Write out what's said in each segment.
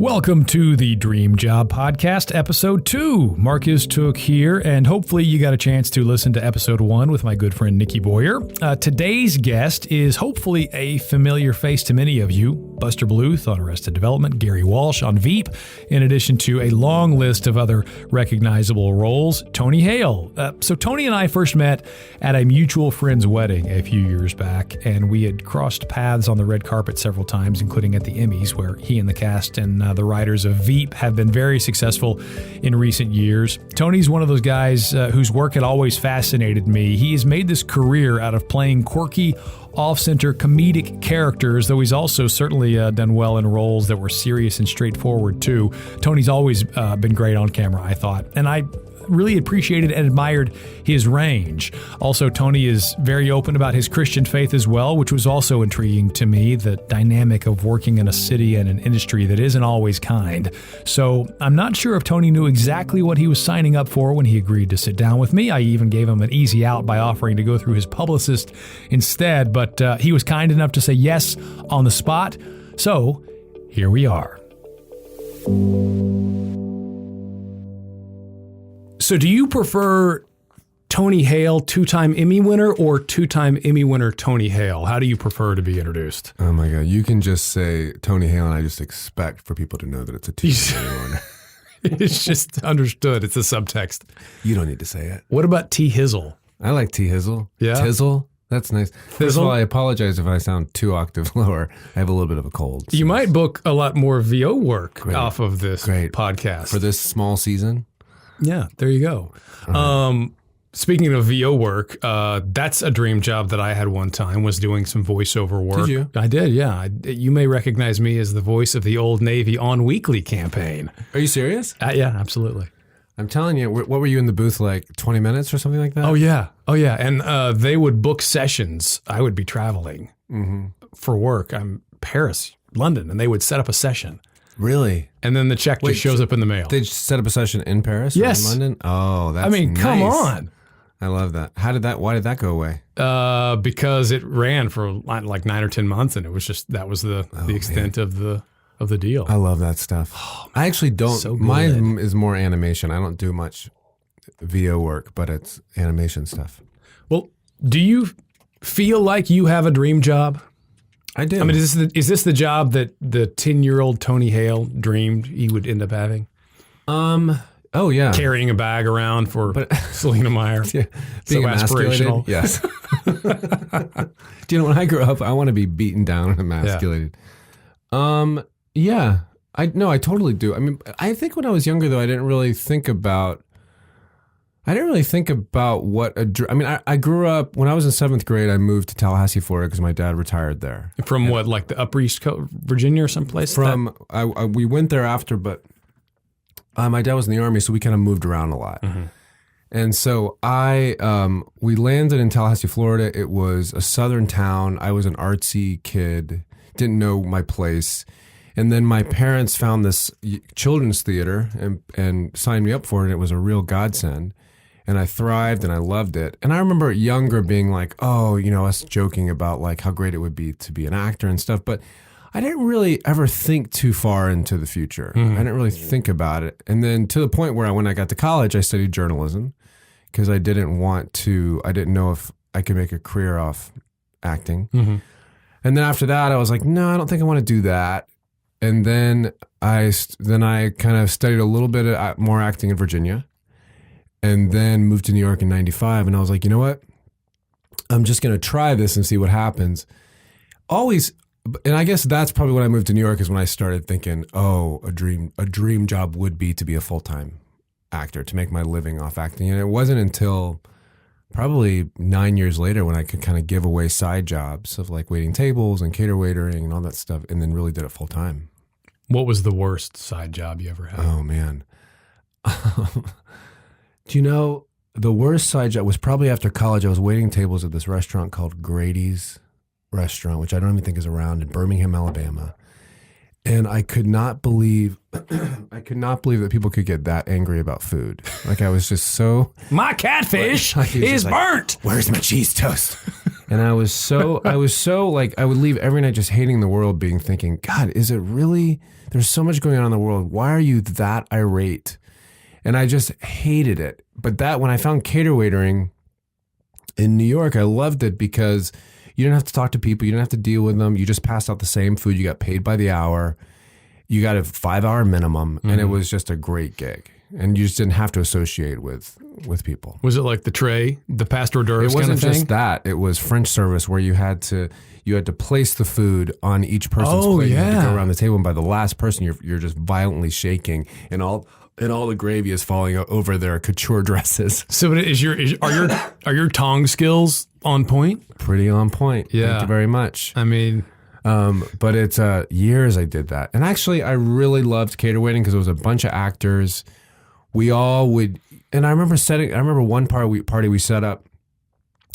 Welcome to the Dream Job Podcast, Episode 2. Marcus Took here, and hopefully you got a chance to listen to Episode 1 with my good friend Nikki Boyer. Today's guest is hopefully a familiar face to many of you. Buster Bluth on Arrested Development, Gary Walsh on Veep, in addition to a long list of other recognizable roles. Tony Hale. So Tony and I first met at a mutual friend's wedding a few years back, and we had crossed paths on the red carpet several times, including at the Emmys, where he and the cast and the writers of Veep have been very successful in recent years. Tony's one of those guys whose work had always fascinated me. He has made this career out of playing quirky, off-center comedic characters, though he's also certainly done well in roles that were serious and straightforward too. Tony's always been great on camera, I thought, and I really appreciated and admired his range. Also, Tony is very open about his Christian faith as well, which was also intriguing to me, the dynamic of working in a city and an industry that isn't always kind. So I'm not sure if Tony knew exactly what he was signing up for when he agreed to sit down with me. I even gave him an easy out by offering to go through his publicist instead, but he was kind enough to say yes on the spot. So here we are. So do you prefer Tony Hale, two-time Emmy winner, or two-time Emmy winner Tony Hale? How do you prefer to be introduced? Oh my God, you can just say Tony Hale and I just expect for people to know that it's a two-time Emmy winner. It's just understood. It's a subtext. You don't need to say it. What about T. Hizzle? I like T. Hizzle. Yeah? Tizzle? That's nice. First Thizzle? of all, I apologize if I sound 2 octaves lower. I have a little bit of a cold. You might book a lot more VO work off of this podcast. For this small season? Yeah, there you go. Speaking of VO work, that's a dream job that I had one time, was doing some voiceover work. Did you? I did, yeah. You may recognize me as the voice of the Old Navy On Weekly campaign. Are you serious? Yeah, absolutely. I'm telling you, what were you in the booth, like 20 minutes or something like that? Oh, yeah. And they would book sessions. I would be traveling for work. I'm Paris, London, and they would set up a session. Really? And then the check just shows up in the mail. They set up a session in Paris? Yes. Or in London? Oh, that's nice. Come on. I love that. Why did that go away? Because it ran for like 9 or 10 months, and it was just, that was the extent of the deal. I love that stuff. Oh, I actually don't. So mine is more animation. I don't do much VO work, but it's animation stuff. Well, do you feel like you have a dream job? I do. I mean, is this the job that the 10-year-old Tony Hale dreamed he would end up having? Oh, yeah. Carrying a bag around for Selena Meyer. Yeah. Being so aspirational. Yes. Do you know, when I grew up, I want to be beaten down and emasculated. Yeah. I totally do. I mean, I think when I was younger, though, I didn't really think about what I grew up, when I was in 7th grade, I moved to Tallahassee, Florida, because my dad retired there. From what, like the Upper East Coast, Virginia or someplace? We went there after, but my dad was in the Army, so we kind of moved around a lot. Mm-hmm. And so we landed in Tallahassee, Florida. It was a southern town. I was an artsy kid, didn't know my place. And then my parents found this children's theater and signed me up for it. And it was a real godsend. And I thrived and I loved it. And I remember younger being like, us joking about like how great it would be to be an actor and stuff. But I didn't really ever think too far into the future. I didn't really think about it. And then to the point where when I got to college, I studied journalism because I didn't know if I could make a career off acting. Mm-hmm. And then after that, I was like, no, I don't think I want to do that. And then I kind of studied a little bit more acting in Virginia. And then moved to New York in 95. And I was like, you know what? I'm just going to try this and see what happens. And I guess that's probably when I moved to New York is when I started thinking, a dream job would be to be a full-time actor, to make my living off acting. And it wasn't until probably 9 years later when I could kind of give away side jobs of like waiting tables and cater waitering and all that stuff, and then really did it full-time. What was the worst side job you ever had? Oh, man. Do you know, the worst side job was probably after college. I was waiting tables at this restaurant called Grady's Restaurant, which I don't even think is around, in Birmingham, Alabama. And I could not believe that people could get that angry about food. Like I was just so... My catfish is burnt! Where's my cheese toast? And I was so like, I would leave every night just hating the world, thinking, God, is it really, there's so much going on in the world. Why are you that irate? And I just hated it. But when I found cater waitering in New York, I loved it because you didn't have to talk to people. You didn't have to deal with them. You just passed out the same food. You got paid by the hour. You got a 5-hour minimum. And it was just a great gig. And you just didn't have to associate with people. Was it like the tray, the past hors d'oeuvres kind of thing? It wasn't just that. It was French service where you had to place the food on each person's plate. You had to go around the table, and by the last person, you're just violently shaking, and all the gravy is falling over their couture dresses. So are your tongue skills on point? Pretty on point. Yeah. Thank you very much. I mean, but it's years I did that, and actually I really loved cater waiting because it was a bunch of actors. We all would, and I remember one party we set up.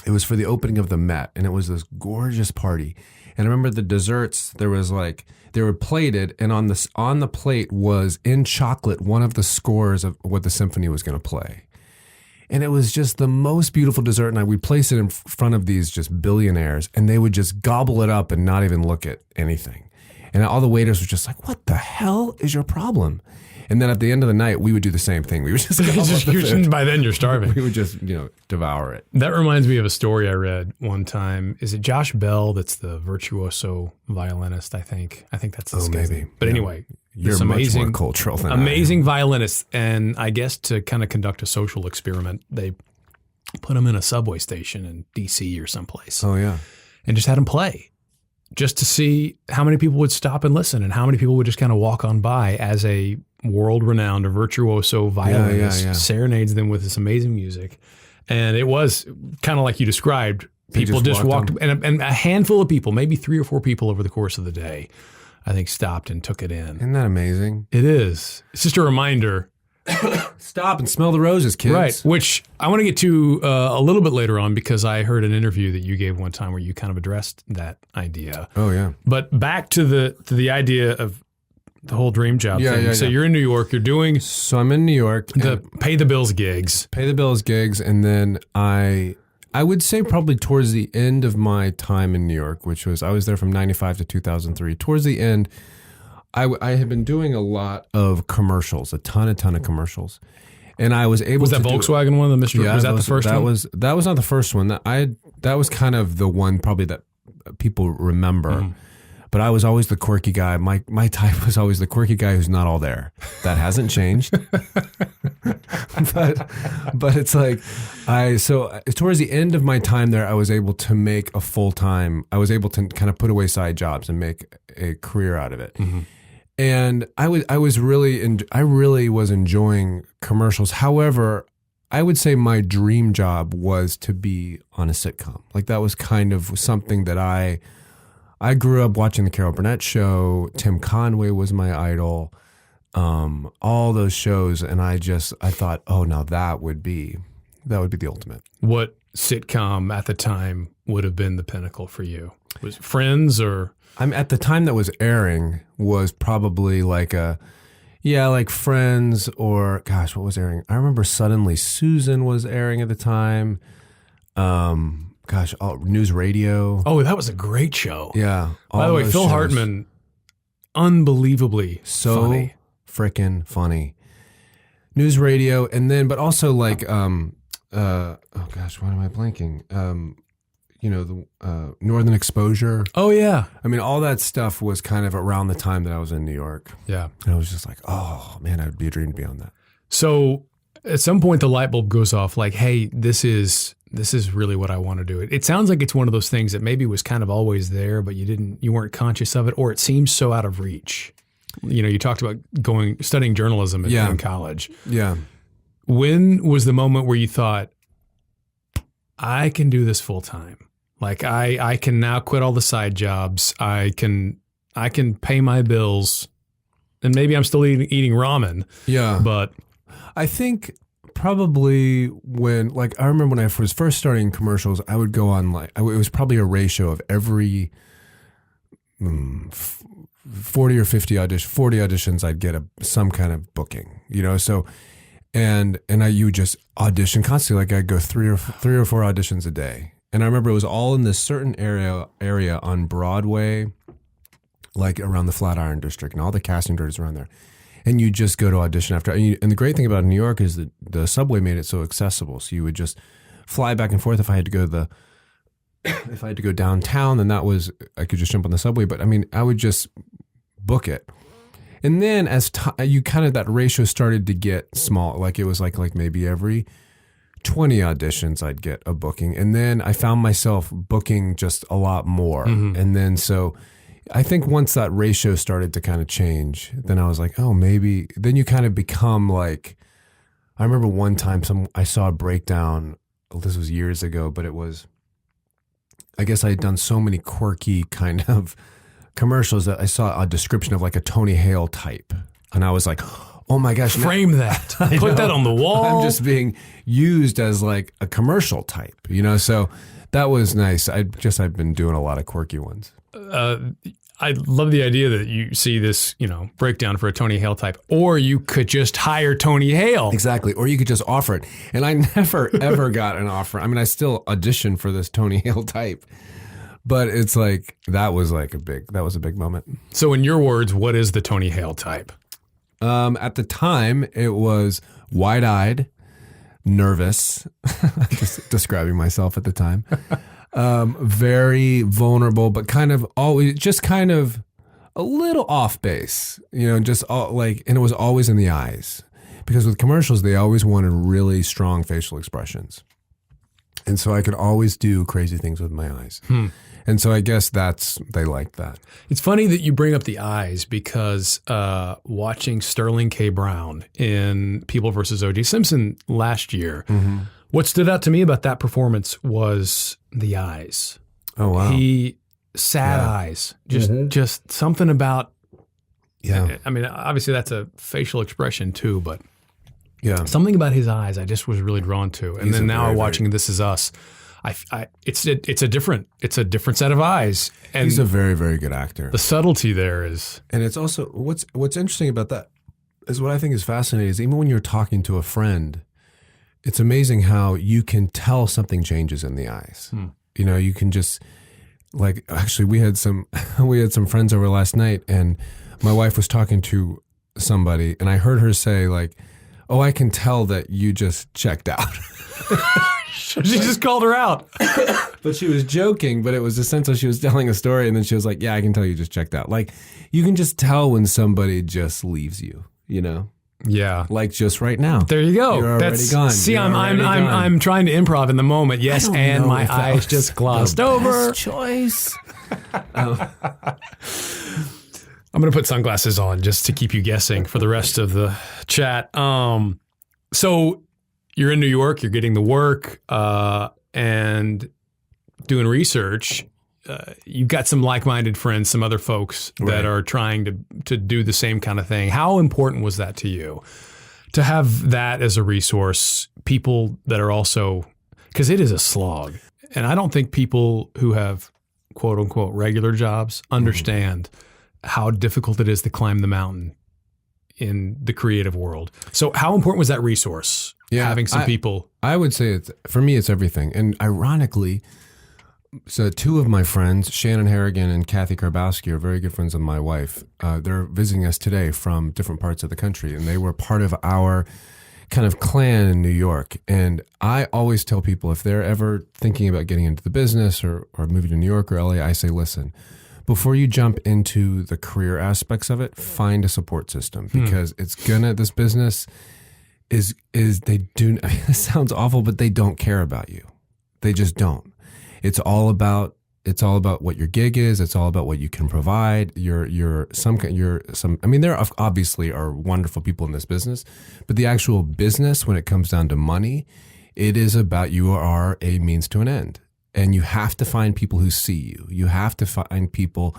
It was for the opening of the Met, and it was this gorgeous party. And I remember the desserts. There was they were plated, and on the plate was in chocolate one of the scores of what the symphony was going to play. And it was just the most beautiful dessert. And we'd place it in front of these just billionaires, and they would just gobble it up and not even look at anything. And all the waiters were just like, "What the hell is your problem?" And then at the end of the night, we would do the same thing. We would just by then you're starving. We would just, devour it. That reminds me of a story I read one time. Is it Josh Bell that's the virtuoso violinist, I think? I think that's his maybe. name. But anyway, you're much more cultural than amazing violinist. And I guess to kind of conduct a social experiment, they put him in a subway station in D.C. or someplace. Oh, yeah. And just had him play, just to see how many people would stop and listen and how many people would just kind of walk on by as a world-renowned or virtuoso violinist serenades them with this amazing music. And it was kind of like you described. People just walked and a handful of people, maybe 3 or 4 people over the course of the day, I think stopped and took it in. Isn't that amazing? It is. It's just a reminder. Stop and smell the roses, kids. Right, which I want to get to a little bit later on because I heard an interview that you gave one time where you kind of addressed that idea. Oh, yeah. But back to the idea of the whole dream job thing. So you're in New York. You're doing... So I'm in New York. The pay the bills gigs. And then I would say probably towards the end of my time in New York, which was, I was there from 95 to 2003. Towards the end, I had been doing a lot of commercials, a ton of commercials. And I was able to... Was that Volkswagen one, the Mr. Yeah, was that the first one? That was not the first one. That was kind of the one probably that people remember. Mm. But I was always the quirky guy. My type was always the quirky guy who's not all there. That hasn't changed. but it's like so towards the end of my time there, I was able to make I was able to kind of put away side jobs and make a career out of it. Mm-hmm. And I really was enjoying commercials. However, I would say my dream job was to be on a sitcom. Like that was kind of something that I grew up watching the Carol Burnett Show. Tim Conway was my idol. All those shows, and I thought, oh, now that would be the ultimate. What sitcom at the time would have been the pinnacle for you? Was it Friends or? At the time that was airing was probably like Friends or gosh, what was airing? I remember Suddenly Susan was airing at the time. News Radio. Oh, that was a great show. Yeah. By the way, Phil Hartman, unbelievably funny. Frickin' funny. News Radio, and then, but also like, why am I blanking? The Northern Exposure. Oh, yeah. I mean, all that stuff was kind of around the time that I was in New York. Yeah. And I was just like, oh, man, it would be a dream to be on that. So at some point, the light bulb goes off like, hey, this is really what I want to do. It sounds like it's one of those things that maybe was kind of always there, but you weren't conscious of it, or it seems so out of reach. You talked about studying journalism in college. Yeah. When was the moment where you thought, I can do this full time? Like I can now quit all the side jobs. I can pay my bills, and maybe I'm still eating ramen. Yeah. But I think probably when, I remember when I was first starting commercials, I would go on it was probably a ratio of every 40 or 40 auditions, I'd get some kind of booking, so, and you would just audition constantly. Like I'd go three or four auditions a day. And I remember it was all in this certain area on Broadway, like around the Flatiron District, and all the casting directors around there. And you just go to audition after. And the great thing about New York is that the subway made it so accessible. So you would just fly back and forth. If I had to go if I had to go downtown, then I could just jump on the subway. But I mean, I would just book it. And then as you kind of, that ratio started to get small. Like it was like maybe every 20 auditions I'd get a booking. And then I found myself booking just a lot more. Mm-hmm. And then so I think once that ratio started to kind of change, then I was like, oh, maybe, then you kind of become like, I remember one time I saw a breakdown, this was years ago, but it was, I guess I had done so many quirky kind of commercials that I saw a description of like a Tony Hale type. And I was like, oh my gosh. Frame that. Put that on the wall. I'm just being used as like a commercial type, so that was nice. I've been doing a lot of quirky ones. I love the idea that you see this, breakdown for a Tony Hale type, or you could just hire Tony Hale. Exactly. Or you could just offer it. And I never, ever got an offer. I mean, I still auditioned for this Tony Hale type, but it's like, that was a big moment. So in your words, what is the Tony Hale type? At the time, it was wide-eyed, nervous, just describing myself at the time. Very vulnerable, but kind of a little off base, and it was always in the eyes, because with commercials, they always wanted really strong facial expressions. And so I could always do crazy things with my eyes. And so I guess they liked that. It's funny that you bring up the eyes, because watching Sterling K. Brown in People vs. O.J. Simpson last year, mm-hmm. What stood out to me about that performance was the eyes. Oh, wow. Sad eyes. Just something about, I mean, obviously that's a facial expression too, but something about his eyes I just was really drawn to. And then now watching This Is Us, it's a different set of eyes. And he's a very, very good actor. The subtlety there is. And it's also, what's interesting about that is, what I think is fascinating is, even when you're talking to a friend, it's amazing how you can tell something changes in the eyes. You can just, like, actually we had some friends over last night, and my wife was talking to somebody, and I heard her say, like, oh, I can tell that you just checked out. She just called her out. But she was joking, but it was a sense of, she was telling a story, and then she was like, yeah, I can tell you just checked out. Like, you can just tell when somebody just leaves you, Yeah, like just right now. There you go. You're already gone. See, I'm trying to improv in the moment. Yes, and my eyes just glossed over. Best choice. I'm going to put sunglasses on just to keep you guessing for the rest of the chat. So you're in New York. You're getting the work and doing research. You've got some like-minded friends, some other folks that are trying to do the same kind of thing. How important was that to you, to have that as a resource? People that are also, because it is a slog. And I don't think people who have quote unquote regular jobs understand how difficult it is to climb the mountain in the creative world. So how important was that resource? Having some people. I would say for me, it's everything. And ironically, so two of my friends, Shannon Harrigan and Kathy Karbowski, are very good friends of my wife. They're visiting us today from different parts of the country, and they were part of our kind of clan in New York. And I always tell people, if they're ever thinking about getting into the business or moving to New York or LA, I say, listen, before you jump into the career aspects of it, find a support system, because this business it sounds awful, but they don't care about you. They just don't. It's all about what your gig is. It's all about what you can provide. There obviously are wonderful people in this business, but the actual business, when it comes down to money, it is about, you are a means to an end. And you have to find people who see you. You have to find people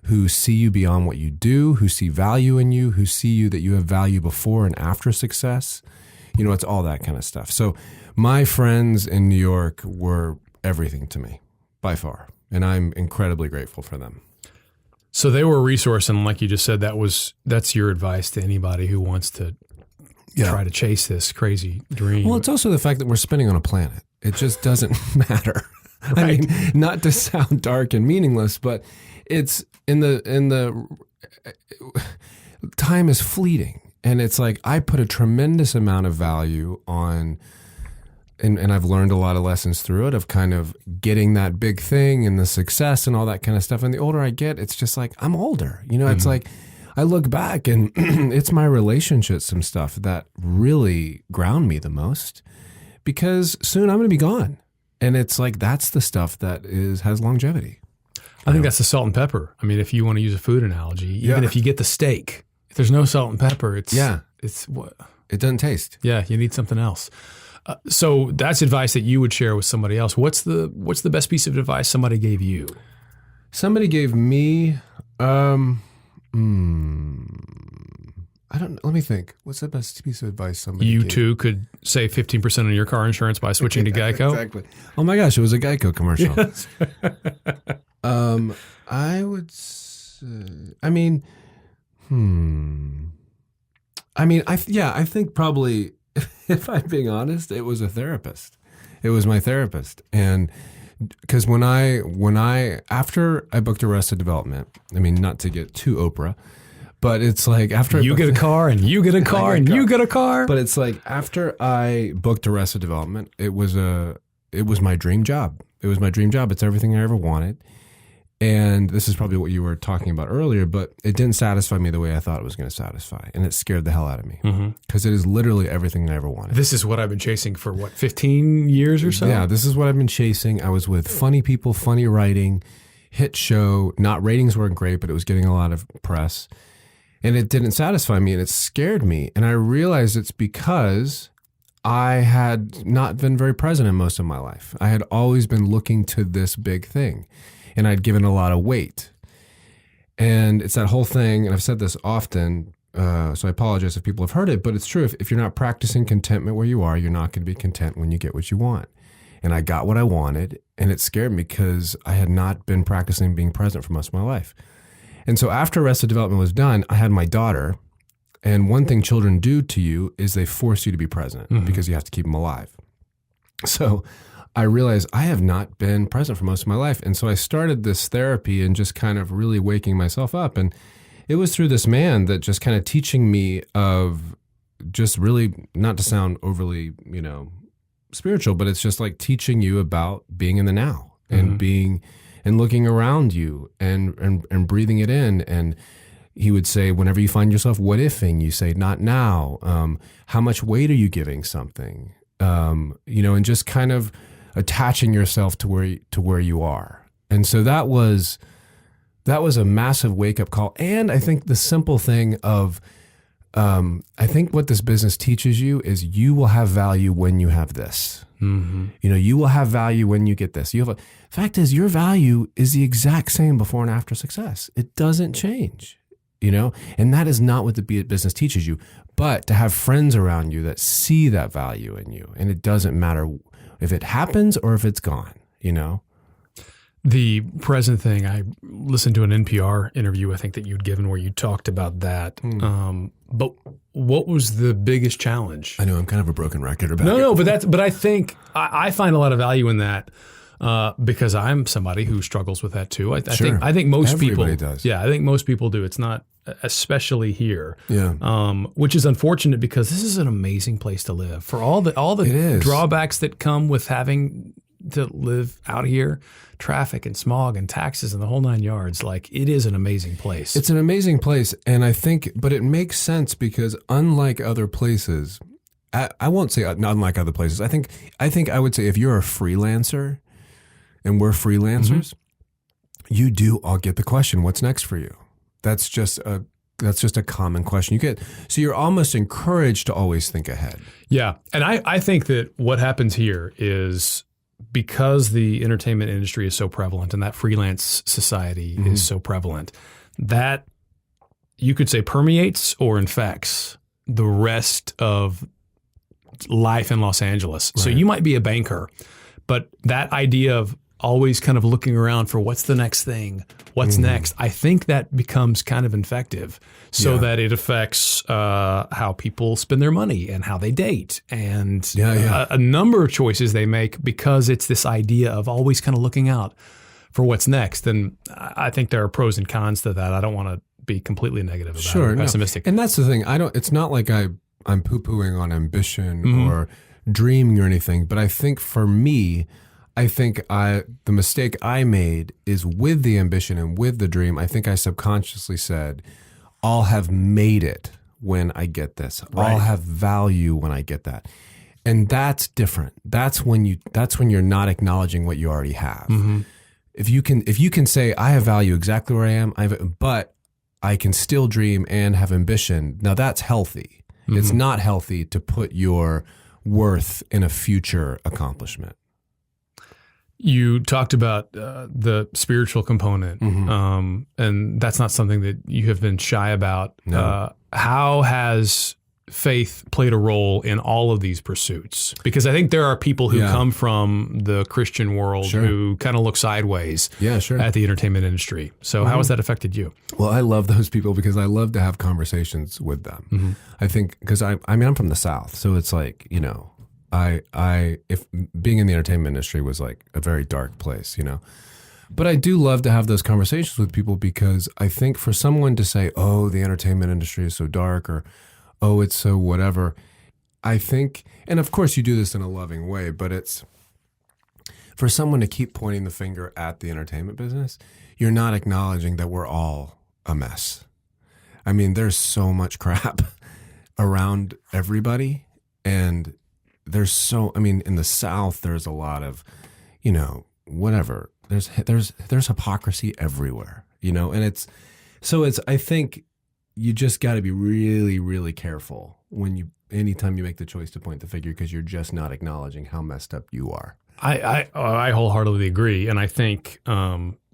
who see you beyond what you do, who see value in you, who see you that you have value before and after success. It's all that kind of stuff. So my friends in New York were everything to me, by far. And I'm incredibly grateful for them. So they were a resource, and like you just said, that's your advice to anybody who wants to try to chase this crazy dream. Well, it's also the fact that we're spinning on a planet. It just doesn't matter. I mean, not to sound dark and meaningless, but it's in the time is fleeting. And it's like, I put a tremendous amount of value on, and I've learned a lot of lessons through it of kind of getting that big thing and the success and all that kind of stuff. And the older I get, it's just like, I'm older, it's like, I look back and it's my relationships and stuff that really ground me the most, because soon I'm going to be gone. And it's like, that's the stuff that has longevity. I think that's the salt and pepper. I mean, if you want to use a food analogy, even if you get the steak, if there's no salt and pepper, it's what? It doesn't taste. Yeah, you need something else. So that's advice that you would share with somebody else. What's the best piece of advice somebody gave you? Somebody gave me, I don't. Let me think. What's the best piece of advice somebody gave? You too could save 15% on your car insurance by switching to Geico. Exactly. Oh my gosh, it was a Geico commercial. Yes. I would say, I think probably, if I'm being honest, it was a therapist. It was my therapist. And because after I booked Arrested Development, not to get too Oprah, but it's like after you get a car and you get a car and you get a car. But it's like after I booked Arrested Development, it was my dream job. It was my dream job. It's everything I ever wanted. And this is probably what you were talking about earlier, but it didn't satisfy me the way I thought it was going to satisfy. And it scared the hell out of me because it is literally everything I ever wanted. This is what I've been chasing for 15 years or so? Yeah, this is what I've been chasing. I was with funny people, funny writing, hit show. Ratings weren't great, but it was getting a lot of press. And it didn't satisfy me and it scared me. And I realized it's because I had not been very present in most of my life. I had always been looking to this big thing. And I'd given a lot of weight. And it's that whole thing, and I've said this often, so I apologize if people have heard it, but it's true. If you're not practicing contentment where you are, you're not going to be content when you get what you want. And I got what I wanted, and it scared me because I had not been practicing being present for most of my life. And so after Arrested Development was done, I had my daughter, and one thing children do to you is they force you to be present because you have to keep them alive. So I realized I have not been present for most of my life. And so I started this therapy and just kind of really waking myself up. And it was through this man that just kind of teaching me of just really, not to sound overly, spiritual, but it's just like teaching you about being in the now and being and looking around you and breathing it in. And he would say, whenever you find yourself what ifing, you say, not now. How much weight are you giving something? And just kind of attaching yourself to where you are. And so that was a massive wake up call. And I think the simple thing of, I think what this business teaches you is you will have value when you have this. You will have value when you get this. Fact is, your value is the exact same before and after success. It doesn't change, and that is not what the business teaches you. But to have friends around you that see that value in you, and it doesn't matter if it happens or if it's gone, The present thing, I listened to an NPR interview, I think, that you'd given where you talked about that. But what was the biggest challenge? I know I'm kind of a broken record about it. No, but I think I find a lot of value in that because I'm somebody who struggles with that too. I think most people does. Yeah, I think most people do. It's not especially here. Yeah. Which is unfortunate because this is an amazing place to live. For all the drawbacks that come with having to live out here, traffic and smog and taxes and the whole 9 yards, like it is an amazing place. It's an amazing place. And I think, but it makes sense because unlike other places, I won't say unlike other places. I think I would say if you're a freelancer and we're freelancers, you do all get the question, what's next for you? That's just a common question you get. So you're almost encouraged to always think ahead. Yeah. And I think that what happens here is because the entertainment industry is so prevalent and that freelance society is so prevalent, that you could say permeates or infects the rest of life in Los Angeles. Right. So you might be a banker, but that idea of always kind of looking around for what's the next thing, what's next, I think that becomes kind of infective so that it affects how people spend their money and how they date and a number of choices they make because it's this idea of always kind of looking out for what's next. And I think there are pros and cons to that. I don't want to be completely negative about it or pessimistic. And that's the thing. It's not like I'm poo-pooing on ambition or dreaming or anything, but I think for me, the mistake I made is with the ambition and with the dream, I think I subconsciously said, I'll have made it when I get this. Right. I'll have value when I get that. And that's different. That's when you're not acknowledging what you already have. Mm-hmm. If you can say, I have value exactly where I am, but I can still dream and have ambition. Now that's healthy. Mm-hmm. It's not healthy to put your worth in a future accomplishment. You talked about the spiritual component, and that's not something that you have been shy about. No. How has faith played a role in all of these pursuits? Because I think there are people who come from the Christian world who kind of look sideways at the entertainment industry. So how has that affected you? Well, I love those people because I love to have conversations with them. Mm-hmm. I think because I'm from the South, so it's like, if being in the entertainment industry was like a very dark place, but I do love to have those conversations with people because I think for someone to say, oh, the entertainment industry is so dark or, oh, it's so whatever, I think, and of course you do this in a loving way, but it's for someone to keep pointing the finger at the entertainment business, you're not acknowledging that we're all a mess. I mean, there's so much crap around everybody and in the South, there's a lot of, whatever. There's hypocrisy everywhere, and I think you just got to be really, really careful anytime you make the choice to point the finger because you're just not acknowledging how messed up you are. I wholeheartly agree, and I think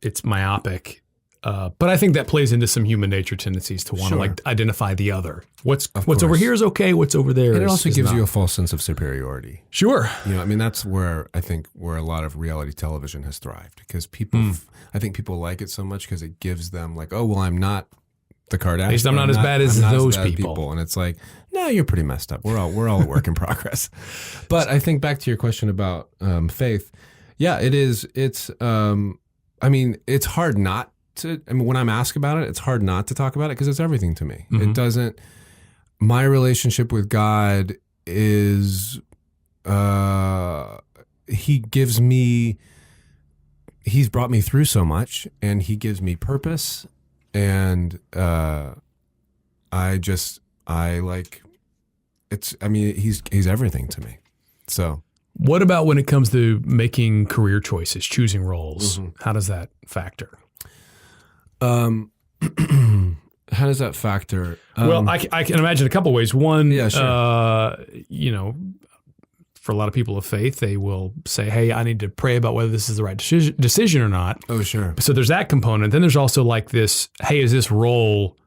it's myopic. But I think that plays into some human nature tendencies to want to identify the other. What's over here is okay. What's over there and it is also gives not. you a false sense of superiority. Sure. That's where I think where a lot of reality television has thrived because I think people like it so much because it gives them like, oh, well, I'm not the Kardashians. At least I'm not as bad as those people. And it's like, no, you're pretty messed up. We're all a work in progress. But I think back to your question about faith. Yeah, it is. It's, it's hard not when I'm asked about it, it's hard not to talk about it because it's everything to me. Mm-hmm. My relationship with God is, he's brought me through so much and he gives me purpose and, he's everything to me. So. What about when it comes to making career choices, choosing roles? Mm-hmm. How does that factor? How does that factor? Well, I can imagine a couple ways. One, for a lot of people of faith, they will say, hey, I need to pray about whether this is the right decision or not. Oh, sure. So there's that component. Then there's also like this, hey, is this role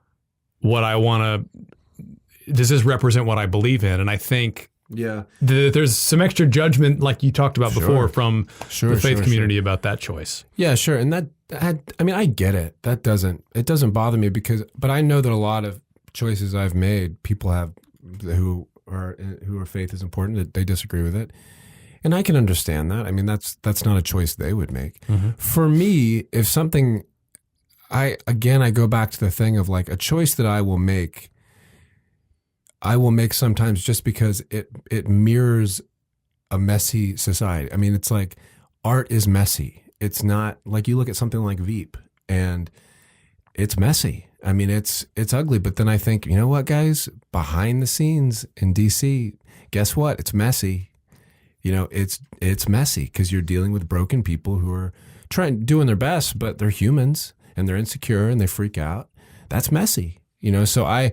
what I want to, does this represent what I believe in? And I think there's some extra judgment, like you talked about before, from the faith community about that choice. Yeah, sure. And I get it. It doesn't bother me but I know that a lot of choices I've made, people have who are faith is important, that they disagree with it. And I can understand that. I mean, that's not a choice they would make. Mm-hmm. For me, if something, I go back to the thing of like a choice that I will make sometimes just because it mirrors a messy society. I mean, it's like art is messy. It's not like you look at something like Veep and it's messy. I mean, it's ugly. But then I think, you know what, guys, behind the scenes in DC, guess what? It's messy. It's messy because you're dealing with broken people who are doing their best, but they're humans and they're insecure and they freak out. That's messy. So I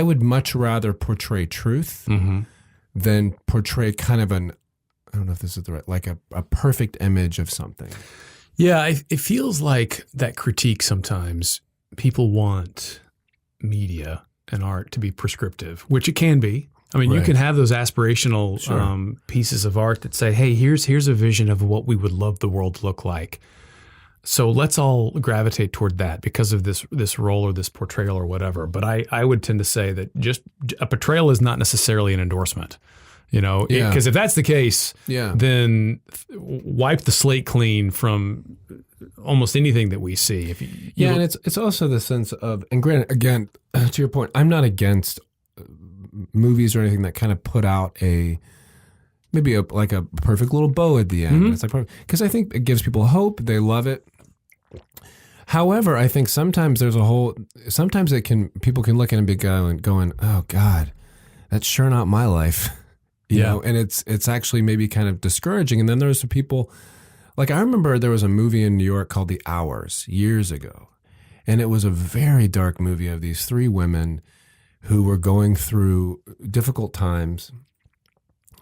would much rather portray truth than portray kind of I don't know if this is the right, like a perfect image of something. Yeah, it feels like that critique sometimes. People want media and art to be prescriptive, which it can be. I mean, you Right. can have those aspirational Sure. pieces of art that say, hey, here's a vision of what we would love the world to look like. So let's all gravitate toward that because of this role or this portrayal or whatever. But I would tend to say that just a portrayal is not necessarily an endorsement. Yeah. Because if that's the case, Yeah. then wipe the slate clean from almost anything that we see. If you Yeah, and it's also the sense of, and granted, again, to your point, I'm not against movies or anything that kind of put out maybe like a perfect little bow at the end. Mm-hmm. It's like, because I think it gives people hope. They love it. However, I think sometimes people can look at it and be going, oh God, that's sure not my life. You know, and it's actually maybe kind of discouraging. And then there's some people, like I remember there was a movie in New York called The Hours years ago. And it was a very dark movie of these three women who were going through difficult times.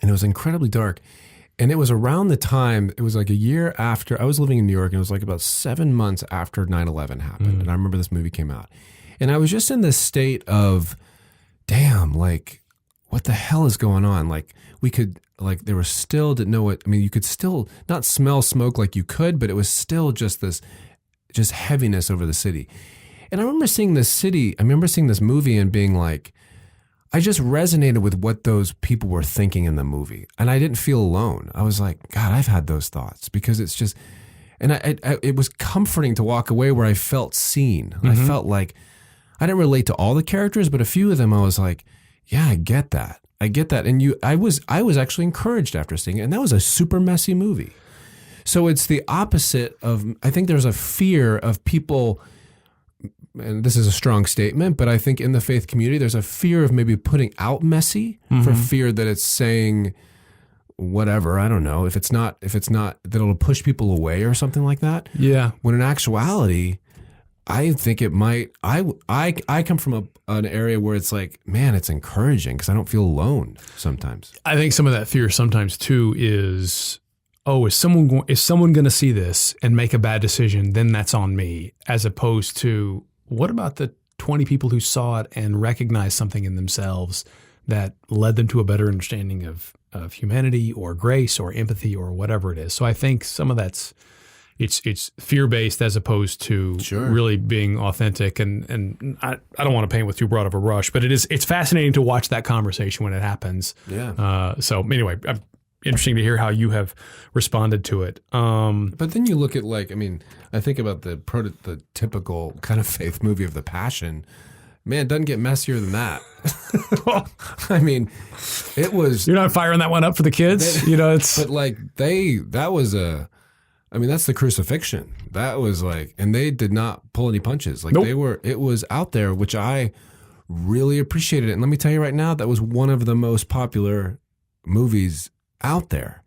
And it was incredibly dark. And it was around the time, it was like a year after, I was living in New York, and it was like about 7 months after 9/11 happened. And I remember this movie came out. And I was just in this state of, damn, like, what the hell is going on? Like, there was still, didn't know what, I mean, you could still not smell smoke like you could, but it was still just heaviness over the city. And I remember seeing this movie and being like, I just resonated with what those people were thinking in the movie. And I didn't feel alone. I was like, God, I've had those thoughts, because it's just, and it was comforting to walk away where I felt seen. Mm-hmm. I felt like I didn't relate to all the characters, but a few of them I was like, yeah, I get that. And I was actually encouraged after seeing it. And that was a super messy movie. So it's the opposite of, I think there's a fear of people, and this is a strong statement, but I think in the faith community, there's a fear of maybe putting out messy for fear that it's saying whatever, I don't know, if it's not, that it'll push people away or something like that. Yeah. When in actuality, I think it might, I come from an area where it's like, man, it's encouraging because I don't feel alone sometimes. I think some of that fear sometimes too is, is someone going to see this and make a bad decision, then that's on me, as opposed to, what about the 20 people who saw it and recognized something in themselves that led them to a better understanding of humanity or grace or empathy or whatever it is. So I think some of that's, it's fear-based as opposed to really being authentic. And I don't want to paint with too broad of a brush, but it's fascinating to watch that conversation when it happens. Yeah. So anyway, interesting to hear how you have responded to it. But then you look at, like, I mean, I think about the typical kind of faith movie of The Passion. Man, it doesn't get messier than that. I mean, it was. You're not firing that one up for the kids, it's. But like that's the crucifixion. That was like, and they did not pull any punches. Like it was out there, which I really appreciated it. And let me tell you right now, that was one of the most popular movies out there.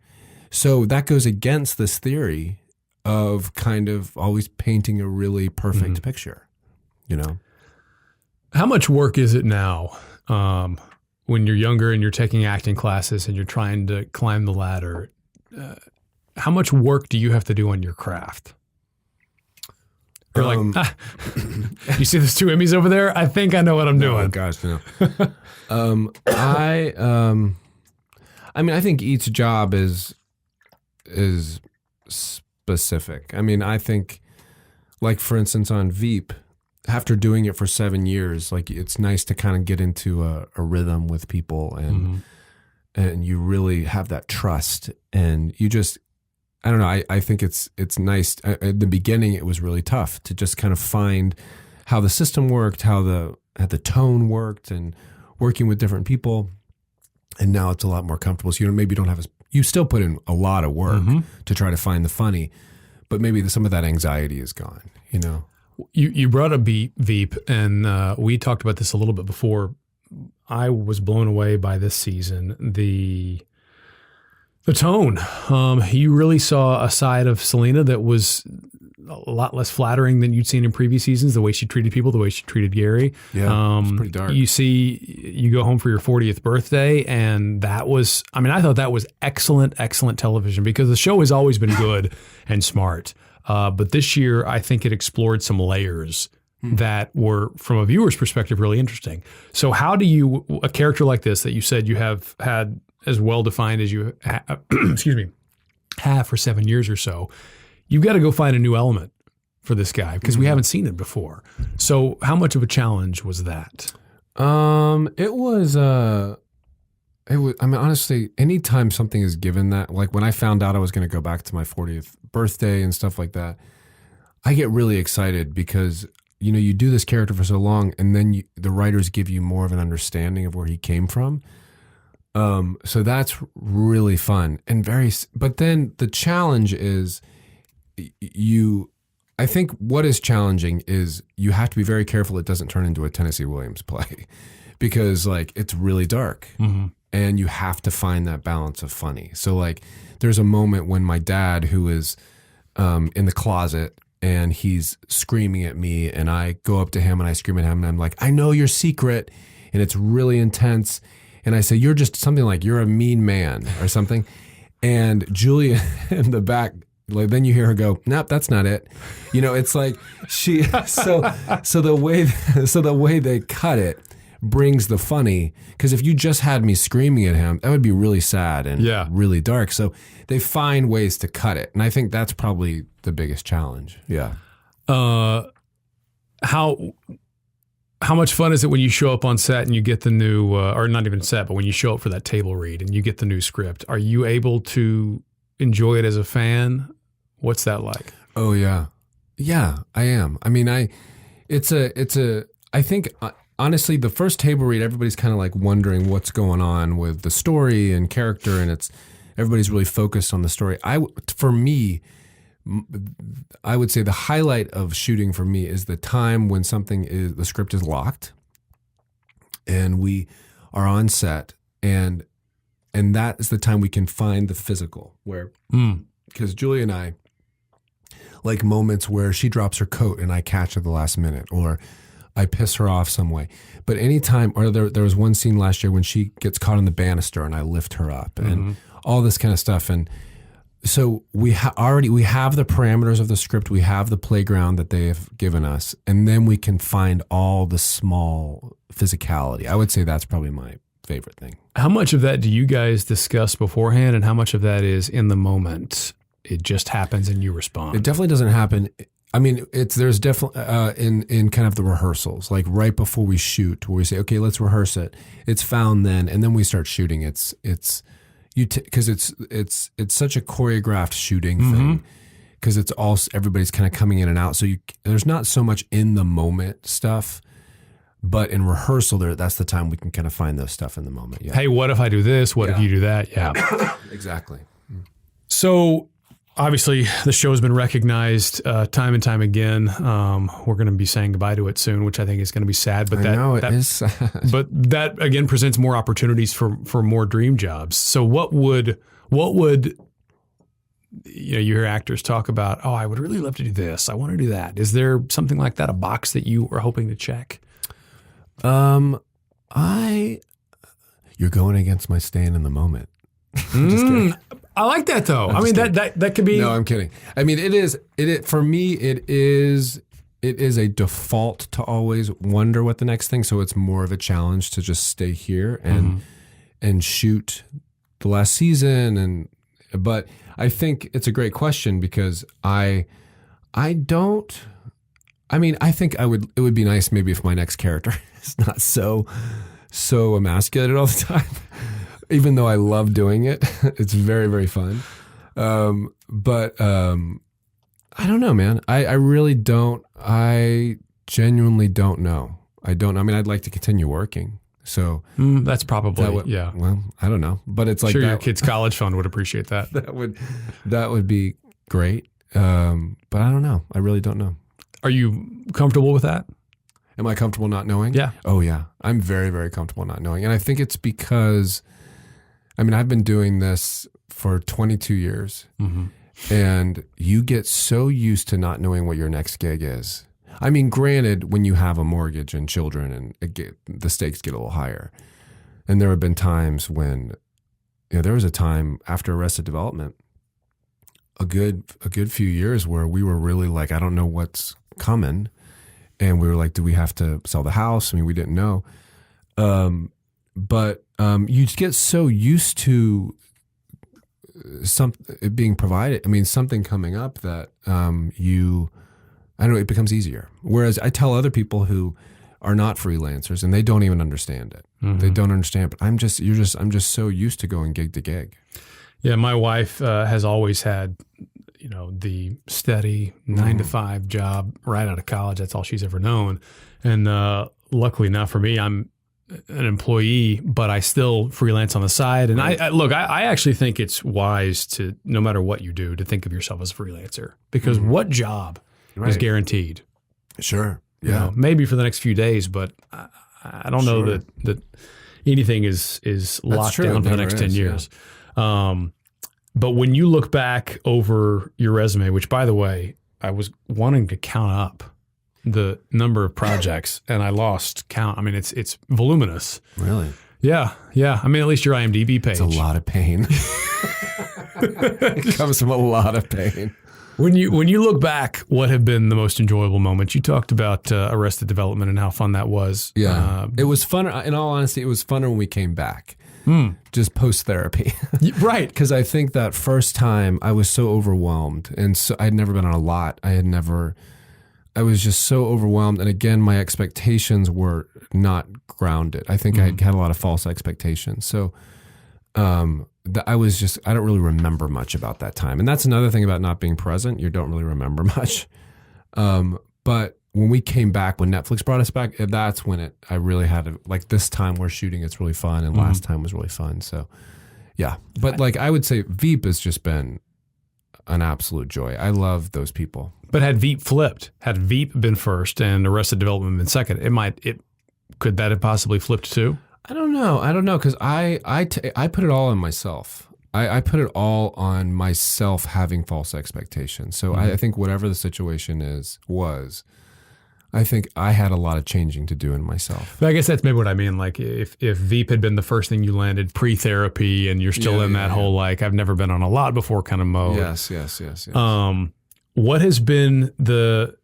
So that goes against this theory of kind of always painting a really perfect picture, How much work is it now when you're younger and you're taking acting classes and you're trying to climb the ladder? How much work do you have to do on your craft? You're like, you see those two Emmys over there? I think I know what I'm doing. Oh gosh, no. I mean, I think each job is specific. I mean, I think, like, for instance, on Veep, after doing it for 7 years, like, it's nice to kind of get into a rhythm with people, and you really have that trust, and you just, I don't know. I think it's nice. At the beginning, it was really tough to just kind of find how the system worked, how the tone worked, and working with different people. And now it's a lot more comfortable. So maybe you don't have you still put in a lot of work to try to find the funny, but maybe some of that anxiety is gone. You brought up Veep, and we talked about this a little bit before. I was blown away by this season. The tone. You really saw a side of Selena that was a lot less flattering than you'd seen in previous seasons, the way she treated people, the way she treated Gary. Yeah, it's pretty dark. You go home for your 40th birthday, and that was, I thought that was excellent television, because the show has always been good and smart. But this year, I think it explored some layers that were, from a viewer's perspective, really interesting. So how do you, a character like this that you said you have had as well defined as you, have for 7 years or so, you've got to go find a new element for this guy because we haven't seen it before. So how much of a challenge was that? It was, I mean, honestly, anytime something is given that, like when I found out I was going to go back to my 40th birthday and stuff like that, I get really excited because, you know, you do this character for so long and then the writers give you more of an understanding of where he came from. So that's really fun and but then the challenge is I think what is challenging is you have to be very careful it doesn't turn into a Tennessee Williams play because like it's really dark and you have to find that balance of funny. So like there's a moment when my dad, who is in the closet and he's screaming at me and I go up to him and I scream at him and I'm like, I know your secret, and it's really intense. And I say, you're just something like, you're a mean man or something. And Julia in the back, like, then you hear her go, nope, that's not it. You know, it's like so the way they cut it brings the funny. Because if you just had me screaming at him, that would be really sad and really dark. So they find ways to cut it. And I think that's probably the biggest challenge. Yeah. How much fun is it when you show up on set and you get the new, or not even set, but when you show up for that table read and you get the new script? Are you able to enjoy it as a fan? What's that like? Oh yeah. Yeah, I am. I mean, I think honestly, the first table read, everybody's kind of like wondering what's going on with the story and character, and everybody's really focused on the story. For me, I would say the highlight of shooting for me is the time when the script is locked and we are on set, and that is the time we can find the physical where, because Julia and I like moments where she drops her coat and I catch her at the last minute, or I piss her off some way. But anytime, or there was one scene last year when she gets caught on the banister and I lift her up and all this kind of stuff. And so we have the parameters of the script, we have the playground that they have given us, and then we can find all the small physicality. I would say that's probably my favorite thing. How much of that do you guys discuss beforehand, and how much of that is in the moment? It just happens and you respond. It definitely doesn't happen. I mean, there's definitely in kind of the rehearsals, like right before we shoot, where we say, okay, let's rehearse it. It's found then, and then we start shooting. Because it's such a choreographed shooting thing, because it's all, everybody's kind of coming in and out. So there's not so much in the moment stuff, but in rehearsal, that's the time we can kind of find those stuff in the moment. Yeah. Hey, what if I do this? What if you do that? Yeah, exactly. So obviously, the show's been recognized time and time again. We're going to be saying goodbye to it soon, which I think is going to it is sad. But that again presents more opportunities for more dream jobs. So what would you hear actors talk about? Oh, I would really love to do this. I want to do that. Is there something like that? A box that you are hoping to check? You're going against my staying in the moment. Just kidding. I like that though. I mean, that could be. No, I'm kidding. I mean, for me, it is a default to always wonder what the next thing. So it's more of a challenge to just stay here and shoot the last season. But I think it's a great question because I think it would be nice maybe if my next character is not so emasculated all the time. Even though I love doing it, it's very, very fun. But I don't know, man. I really don't. I genuinely don't know. I don't know. I mean, I'd like to continue working. So that's probably, Well, I don't know. But it's like sure your kid's college fund would appreciate that. That would be great. But I don't know. I really don't know. Are you comfortable with that? Am I comfortable not knowing? Yeah. Oh, yeah. I'm very, very comfortable not knowing. And I think it's because, I mean, I've been doing this for 22 years, and you get so used to not knowing what your next gig is. I mean, granted, when you have a mortgage and children, and the stakes get a little higher. And there have been times when, there was a time after Arrested Development, a good few years where we were really like, I don't know what's coming. And we were like, do we have to sell the house? I mean, we didn't know. But you just get so used to it being provided. I mean, something coming up that I don't know, it becomes easier. Whereas I tell other people who are not freelancers and they don't even understand it. Mm-hmm. They don't understand, but I'm just so used to going gig to gig. Yeah, my wife has always had, the steady 9 to 5 job right out of college. That's all she's ever known. And luckily enough for me, I'm an employee, but I still freelance on the side. And I actually think it's wise to, no matter what you do, to think of yourself as a freelancer, because what job is guaranteed? Sure. Yeah. Maybe for the next few days, but I don't know that anything is locked down for the next 10 years. Yeah. But when you look back over your resume, which by the way, I was wanting to count up the number of projects and I lost count. I mean, it's voluminous. Really? Yeah. I mean, at least your IMDb page. It's a lot of pain. It comes from a lot of pain. When you look back, what have been the most enjoyable moments? You talked about Arrested Development and how fun that was. Yeah, it was fun. In all honesty, it was funner when we came back, just post therapy, right? Because I think that first time I was so overwhelmed, and so I'd never been on a lot. I was just so overwhelmed, and again, my expectations were not grounded. I think I had a lot of false expectations. So, I don't really remember much about that time. And that's another thing about not being present. You don't really remember much. But when we came back, when Netflix brought us back, that's when I really had to, like, this time we're shooting, it's really fun. And last time was really fun. So yeah, but like, I would say Veep has just been an absolute joy. I love those people. But had Veep been first and Arrested Development been second, could that have possibly flipped too? I don't know, because I put it all on myself. I put it all on myself having false expectations. So I think whatever the situation was, I think I had a lot of changing to do in myself. But I guess that's maybe what I mean. Like if Veep had been the first thing you landed pre-therapy and you're still in that whole like I've never been on a lot before kind of mode. Yes. What has been the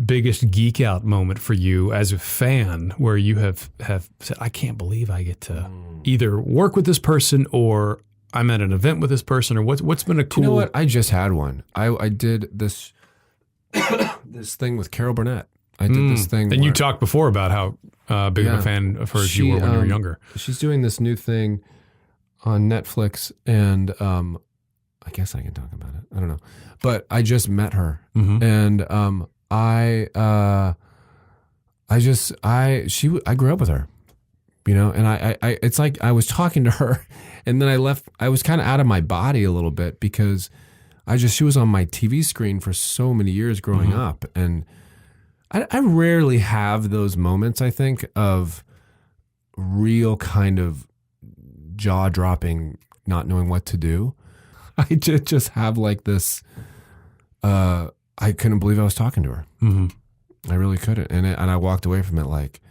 biggest geek out moment for you as a fan where you have said, I can't believe I get to either work with this person or I'm at an event with this person, or what's been a cool... You know what? I just had one. I did this this thing with Carol Burnett. I did this thing. And you talked before about how big of a fan of hers you were when you were younger. She's doing this new thing on Netflix, and I guess I can talk about it. I don't know. But I just met her, and I grew up with her, and I it's like I was talking to her and then I left. I was kind of out of my body a little bit because she was on my TV screen for so many years growing up. And I rarely have those moments, I think, of real kind of jaw dropping, not knowing what to do. I just have like this, I couldn't believe I was talking to her. I really couldn't. And I walked away from it like,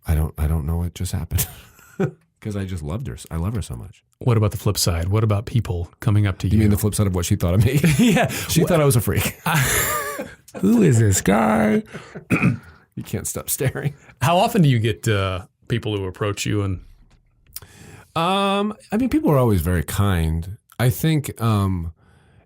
I don't know what just happened because I just loved her. I love her so much. What about the flip side? What about people coming up to you? You mean the flip side of what she thought of me? Yeah. She thought I was a freak. Who is this guy? You can't stop staring. How often do you get people who approach you? And I mean, people are always very kind. I think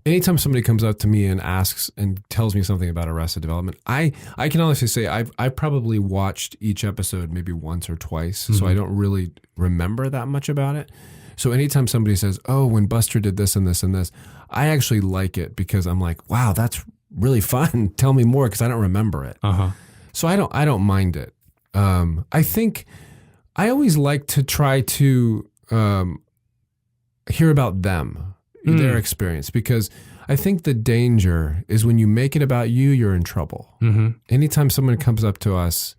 anytime somebody comes up to me and asks and tells me something about Arrested Development, I can honestly say I've probably watched each episode maybe once or twice, so I don't really remember that much about it. So anytime somebody says, "Oh, when Buster did this and this and this," I actually like it because I'm like, "Wow, that's really fun. Tell me more," because I don't remember it. So I don't mind it. I think I always like to try to hear about them, their experience, because I think the danger is when you make it about you, you're in trouble. Anytime someone comes up to us,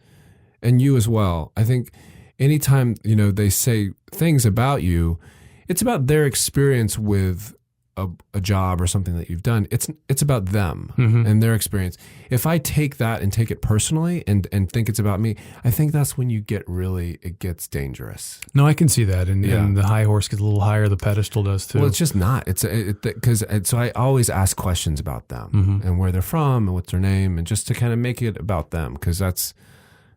and you as well, I think anytime they say things about you, it's about their experience with a job or something that you've done, it's about them and their experience. If I take that and take it personally and think it's about me, I think that's when it gets dangerous. No, I can see that. And the high horse gets a little higher, the pedestal does too. Well, it's just not. So I always ask questions about them and where they're from and what's their name, and just to kind of make it about them, because it's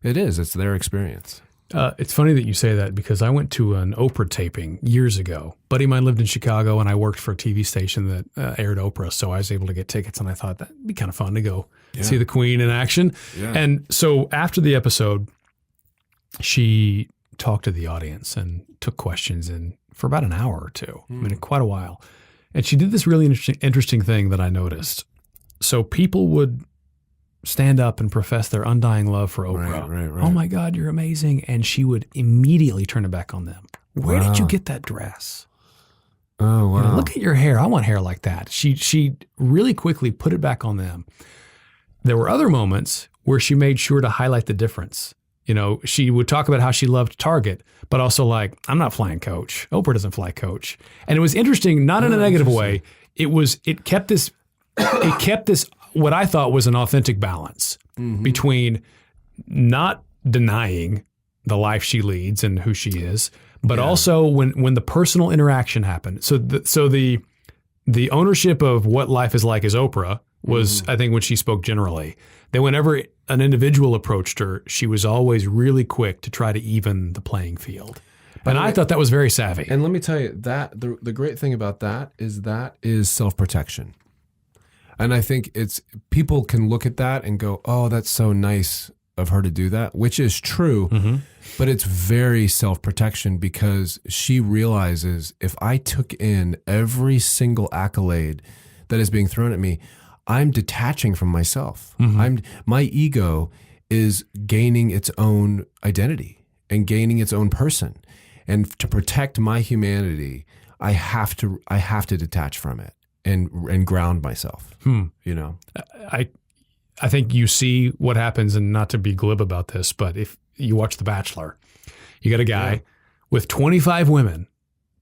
their experience. It's funny that you say that, because I went to an Oprah taping years ago. A buddy of mine lived in Chicago, and I worked for a TV station that aired Oprah, so I was able to get tickets, and I thought that'd be kind of fun to go see the Queen in action. Yeah. And so after the episode, she talked to the audience and took questions for about an hour or two. I mean, quite a while. And she did this really interesting thing that I noticed. So people would stand up and profess their undying love for Oprah. Right. Oh my God, you're amazing. And she would immediately turn it back on them. Where did you get that dress? Oh, wow. Look at your hair. I want hair like that. She really quickly put it back on them. There were other moments where she made sure to highlight the difference. She would talk about how she loved Target, but also like, I'm not flying Coach. Oprah doesn't fly Coach. And it was interesting, not in a negative way. It kept this what I thought was an authentic balance between not denying the life she leads and who she is, but also when the personal interaction happened. So the ownership of what life is like as Oprah was, I think, when she spoke generally. Then whenever an individual approached her, she was always really quick to try to even the playing field. And I thought that was very savvy. And let me tell you, that the great thing about that is self-protection. And I think people can look at that and go, oh, that's so nice of her to do that, which is true, but it's very self-protection, because she realizes, if I took in every single accolade that is being thrown at me, I'm detaching from myself. My ego is gaining its own identity and gaining its own person. And to protect my humanity, I have to detach from it and ground myself. I think you see what happens, and not to be glib about this, but if you watch The Bachelor, you got a guy with 25 women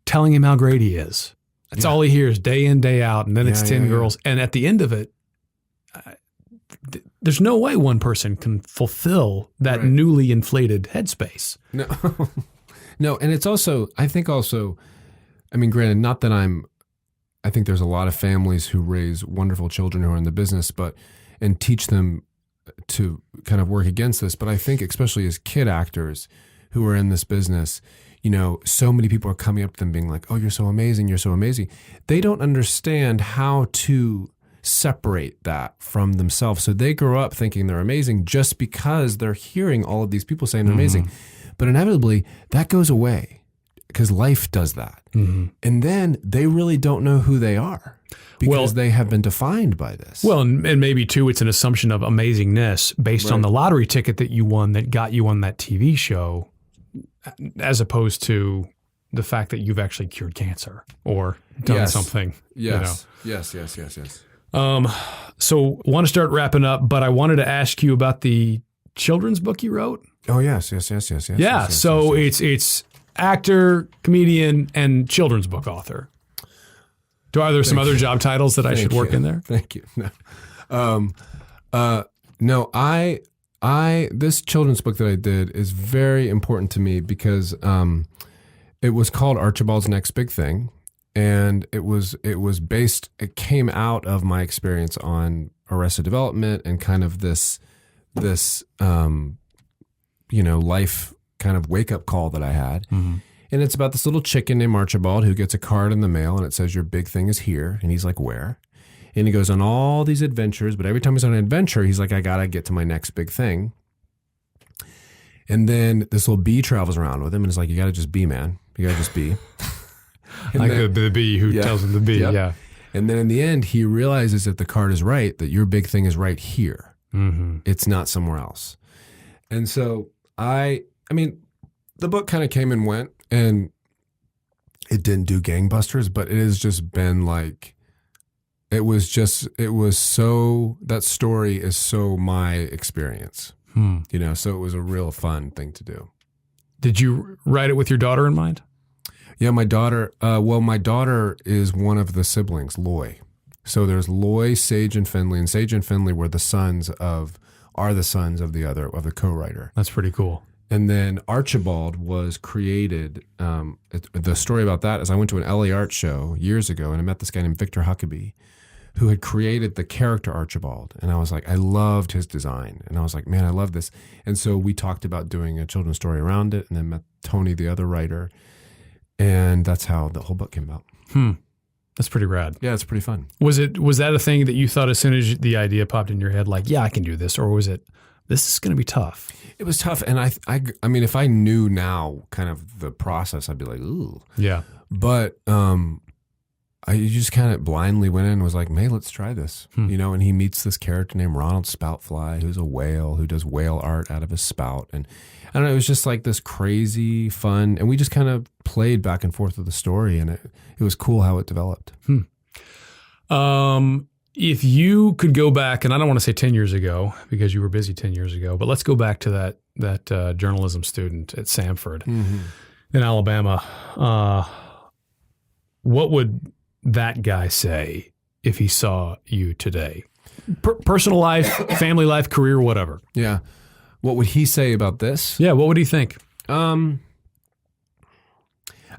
telling him how great he is. That's all he hears day in, day out. And then it's 10 girls. And at the end of it, there's no way one person can fulfill that newly inflated headspace. No, no. And it's also, I mean, granted, not that I think there's a lot of families who raise wonderful children who are in the business, and teach them to kind of work against this. But I think, especially as kid actors who are in this business, so many people are coming up to them being like, oh, you're so amazing. You're so amazing. They don't understand how to separate that from themselves. So they grow up thinking they're amazing just because they're hearing all of these people saying they're amazing. But inevitably that goes away, because life does that. And then they really don't know who they are, because they have been defined by this. Well, and maybe too, it's an assumption of amazingness based on the lottery ticket that you won that got you on that TV show, as opposed to the fact that you've actually cured cancer or done something. Yes. So want to start wrapping up, but I wanted to ask you about the children's book you wrote. Oh, yes. Yeah. So it's actor, comedian, and children's book author. Are there some other job titles that I should work in there? Thank you. No, this children's book that I did is very important to me, because it was called Archibald's Next Big Thing. And it came out of my experience on Arrested Development and kind of this life kind of wake up call that I had. And it's about this little chicken named Archibald who gets a card in the mail, and it says, your big thing is here. And he's like, where? And he goes on all these adventures, but every time he's on an adventure, he's like, I got to get to my next big thing. And then this little bee travels around with him and is like, you got to just be, man. You got to just be. Like the bee who tells him to be. Yeah. And then in the end, he realizes that the card is right, that your big thing is right here. It's not somewhere else. And so I mean, the book kind of came and went, and it didn't do gangbusters, but it has just been like, that story is so my experience, so it was a real fun thing to do. Did you write it with your daughter in mind? Yeah, my daughter. My daughter is one of the siblings, Loy. So there's Loy, Sage, and Finley, and Sage and Finley were the sons of the co-writer. That's pretty cool. And then Archibald was created. The story about that is I went to an LA art show years ago, and I met this guy named Victor Huckabee, who had created the character Archibald. And I was like, I loved his design. And I was like, man, I love this. And so we talked about doing a children's story around it, and then met Tony, the other writer. And that's how the whole book came about. That's pretty rad. Yeah, it's pretty fun. Was that a thing that you thought as soon as the idea popped in your head, like, yeah, I can do this? Or was it, this is going to be tough? It was tough. And I mean, if I knew now kind of the process, I'd be like, ooh. Yeah. But I just kind of blindly went in and was like, hey, let's try this. You know, and he meets this character named Ronald Spoutfly, who's a whale, who does whale art out of his spout. And I don't know, it was just like this crazy fun. And we just kind of played back and forth with the story, and it was cool how it developed. If you could go back, and I don't want to say 10 years ago because you were busy 10 years ago, but let's go back to that journalism student at Samford in Alabama. What would that guy say if he saw you today? Personal life, family life, career, whatever. Yeah. What would he say about this? Yeah, what would he think? I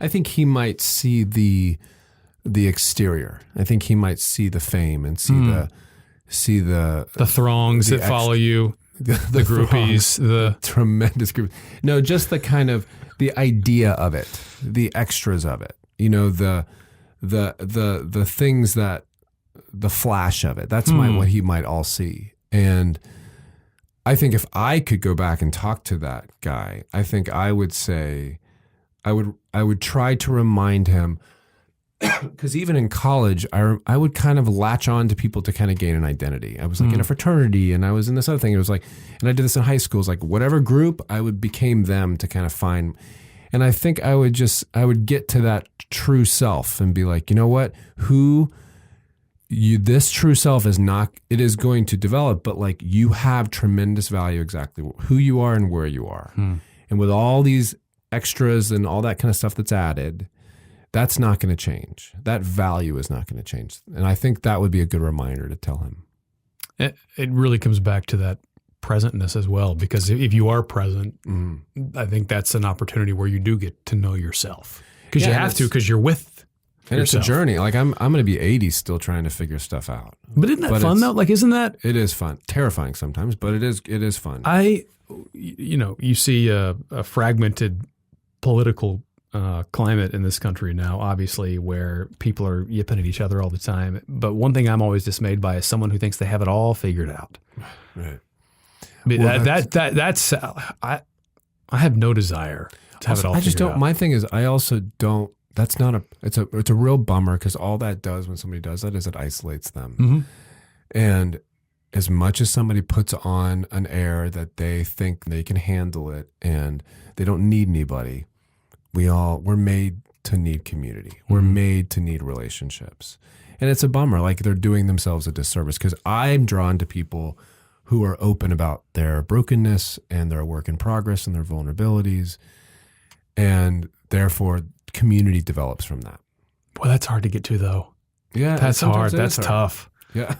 think he might see the exterior. I think he might see the fame and see the throngs that follow you, the groupies, the tremendous group. No, just the kind of the idea of it, the extras of it. You know, the things that the flash of it. That's what he might all see. And I think if I could go back and talk to that guy, I think I would say, I would try to remind him, because even in college, I would kind of latch on to people to kind of gain an identity. I was like in a fraternity, and I was in this other thing. It was like, and I did this in high school. It's like whatever group, I would became them to kind of find. And I think I would get to that true self and be like, you know what, this true self is not, it is going to develop, but like you have tremendous value exactly who you are and where you are. And with all these extras and all that kind of stuff that's added, that's not going to change. That value is not going to change. And I think that would be a good reminder to tell him. It really comes back to that presentness as well, because if you are present, I think that's an opportunity where you do get to know yourself, because you have to, because you're with and yourself. It's a journey. Like I'm going to be 80 still trying to figure stuff out. But isn't that fun though? Like, isn't that? It is fun. Terrifying sometimes, but it is fun. You see a fragmented political climate in this country now, obviously, where people are yipping at each other all the time. But one thing I'm always dismayed by is someone who thinks they have it all figured out. Right. That's I have no desire to have it all. I just figured don't. out. My thing is, I also don't. That's not it's a real bummer, because all that does when somebody does that is it isolates them. And as much as somebody puts on an air that they think they can handle it and they don't need anybody, we're made to need community. We're made to need relationships. And it's a bummer. Like, they're doing themselves a disservice, because I'm drawn to people who are open about their brokenness and their work in progress and their vulnerabilities. And therefore, community develops from that. Boy, that's hard to get to, though. Yeah. That's hard. That's tough. Yeah.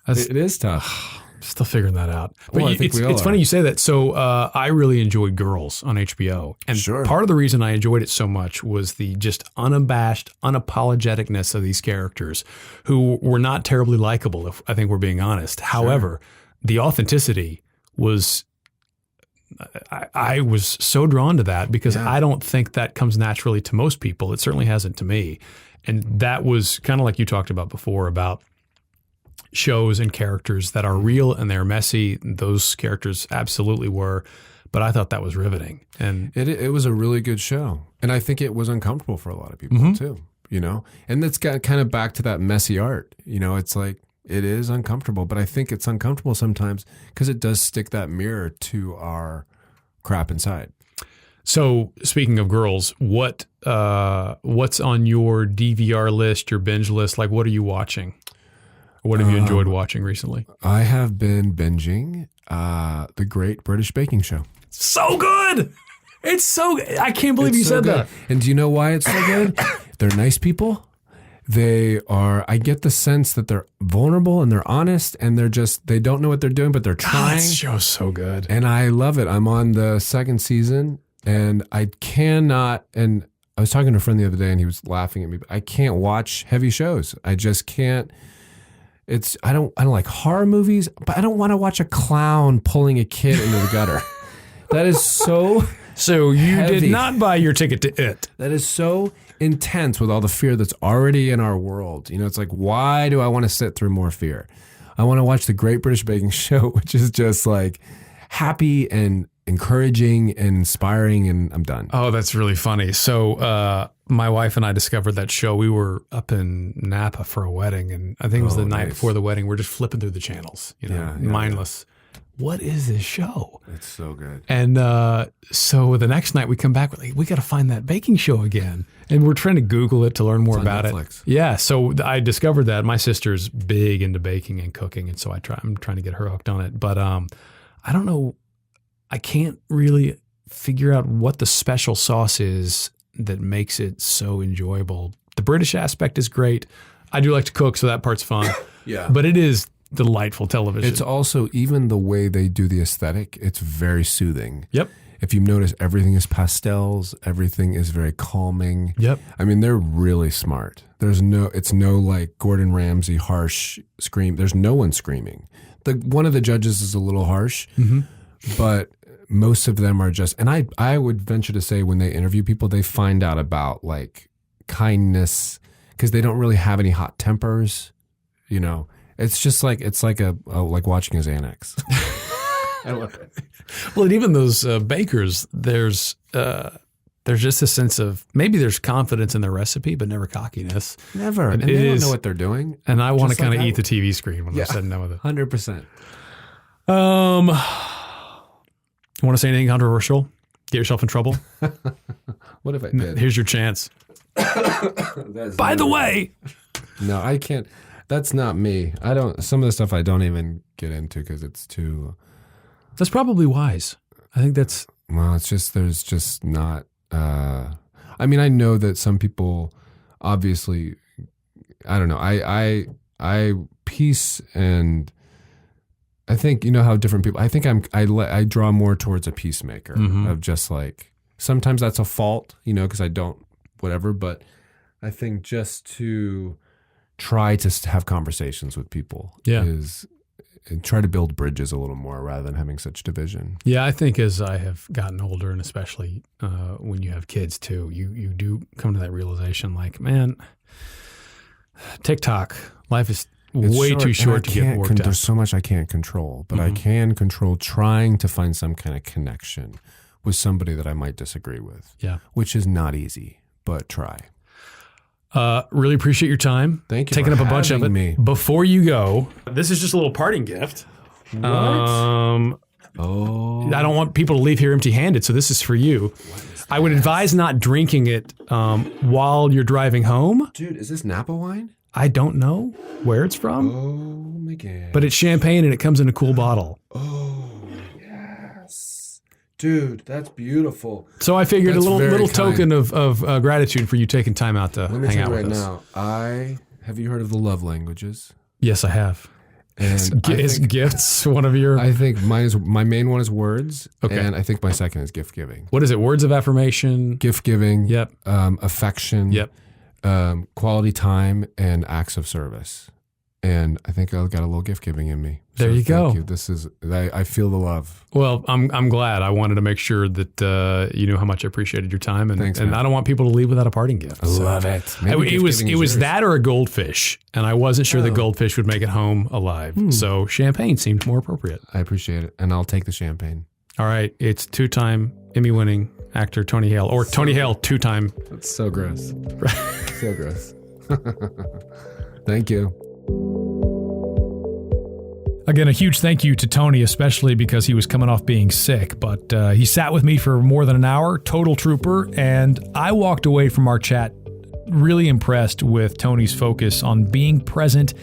It is tough. Still figuring that out. But Well, I think it's funny you say that. So I really enjoyed Girls on HBO. And part of the reason I enjoyed it so much was the just unabashed, unapologeticness of these characters, who were not terribly likable, if I think we're being honest. However, the authenticity was, I was so drawn to that, because I don't think that comes naturally to most people. It certainly hasn't to me. And that was kind of like you talked about before, about shows and characters that are real and they're messy. Those characters absolutely were, but I thought that was riveting. And it was a really good show. And I think it was uncomfortable for a lot of people too, you know? And that's got kind of back to that messy art, you know, it's like, it is uncomfortable, but I think it's uncomfortable sometimes because it does stick that mirror to our crap inside. So speaking of Girls, what's on your DVR list, your binge list? Like, what are you watching? What have you enjoyed watching recently? I have been binging The Great British Baking Show. So good. It's so, I can't believe you said that. And do you know why it's so good? They're nice people. I get the sense that they're vulnerable and they're honest and they don't know what they're doing, but they're trying. That show's so good. And I love it. I'm on the second season and I cannot, and I was talking to a friend the other day and he was laughing at me, but I can't watch heavy shows. I just can't. I don't like horror movies, but I don't want to watch a clown pulling a kid into the gutter. That is so you heavy. did not buy your ticket to it. That is so intense with all the fear that's already in our world. You know, it's like, why do I want to sit through more fear? I want to watch the Great British Baking Show, which is just like happy and encouraging and inspiring, and I'm done. Oh, that's really funny. So my wife and I discovered that show. We were up in Napa for a wedding, and I think it was the night before the wedding. We're just flipping through the channels, mindless. Yeah. What is this show? It's so good. And so the next night we come back, we're like, we got to find that baking show again. And we're trying to Google it to learn more about Netflix. it. Yeah. So I discovered that my sister's big into baking and cooking. And so I'm trying to get her hooked on it. But I don't know. I can't really figure out what the special sauce is that makes it so enjoyable. The British aspect is great. I do like to cook, so that part's fun. Yeah. But it is delightful television. It's also, even the way they do the aesthetic, it's very soothing. Yep. If you notice, everything is pastels. Everything is very calming. Yep. I mean, they're really smart. It's no like Gordon Ramsay harsh scream. There's no one screaming. One of the judges is a little harsh, but most of them are just, and I would venture to say when they interview people, they find out about like kindness because they don't really have any hot tempers, you know. It's just like, like watching a Xanax. I love it. Well, and even those bakers, there's just a sense of, maybe there's confidence in their recipe, but never cockiness. Never. And they don't know what they're doing. And I want to kind of eat the TV screen when I'm sitting down with it. 100%. You want to say anything controversial? Get yourself in trouble? What if I did? Here's your chance. By the way. No, I can't. That's not me. Some of the stuff I don't even get into because it's too. That's probably wise. I think that's. Well, it's just, there's just not. I mean, I know that some people obviously, I don't know. I peace and I think, you know how different people, I think I draw more towards a peacemaker of just like, sometimes that's a fault, you know, because I don't, whatever, but I think just to try to have conversations with people is, and try to build bridges a little more rather than having such division. Yeah, I think as I have gotten older, and especially when you have kids too, you do come to that realization like, man, TikTok, life is way too short to get worked out. There's so much I can't control, but I can control trying to find some kind of connection with somebody that I might disagree with. Yeah. Which is not easy, but try. Really appreciate your time. Thank you. Taking for up a bunch of it. Me. Before you go, this is just a little parting gift. What? I don't want people to leave here empty-handed, so this is for you. I would advise not drinking it while you're driving home. Dude, is this Napa wine? I don't know where it's from. Oh my God. But it's champagne and it comes in a cool bottle. Oh, yes. Dude, that's beautiful. So I figured that's a little token of gratitude for you taking time out to hang out with us. Now, have you heard of the love languages? Yes, I have. And is gifts one of your? I think my main one is words. Okay. And I think my second is gift giving. What is it? Words of affirmation? Gift giving. Yep. Affection. Yep. Quality time and acts of service. And I think I've got a little gift giving in me. There you go. You. This is, I feel the love. Well, I'm glad. I wanted to make sure that you knew how much I appreciated your time, and thanks, and I don't want people to leave without a parting gift. I love it. It was that or a goldfish, and I wasn't sure the goldfish would make it home alive. So champagne seemed more appropriate. I appreciate it, and I'll take the champagne. All right, it's 2-time Emmy-winning actor Tony Hale, or Tony Hale 2-time. That's so gross. So gross. Thank you. Again, a huge thank you to Tony, especially because he was coming off being sick, but he sat with me for more than an hour, total trooper, and I walked away from our chat really impressed with Tony's focus on being present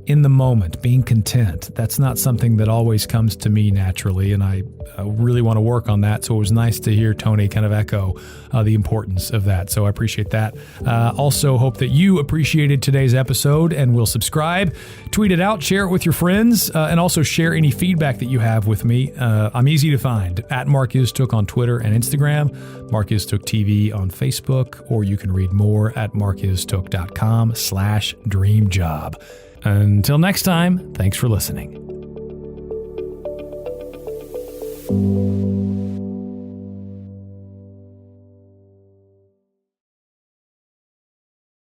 in the moment, being content. That's not something that always comes to me naturally, and I really want to work on that. So it was nice to hear Tony kind of echo the importance of that. So I appreciate that. Also hope that you appreciated today's episode and will subscribe, tweet it out, share it with your friends, and also share any feedback that you have with me. I'm easy to find at Mark Is Took on Twitter and Instagram, Mark Is Took TV on Facebook, or you can read more at markistook.com/dreamjob. Until next time, thanks for listening.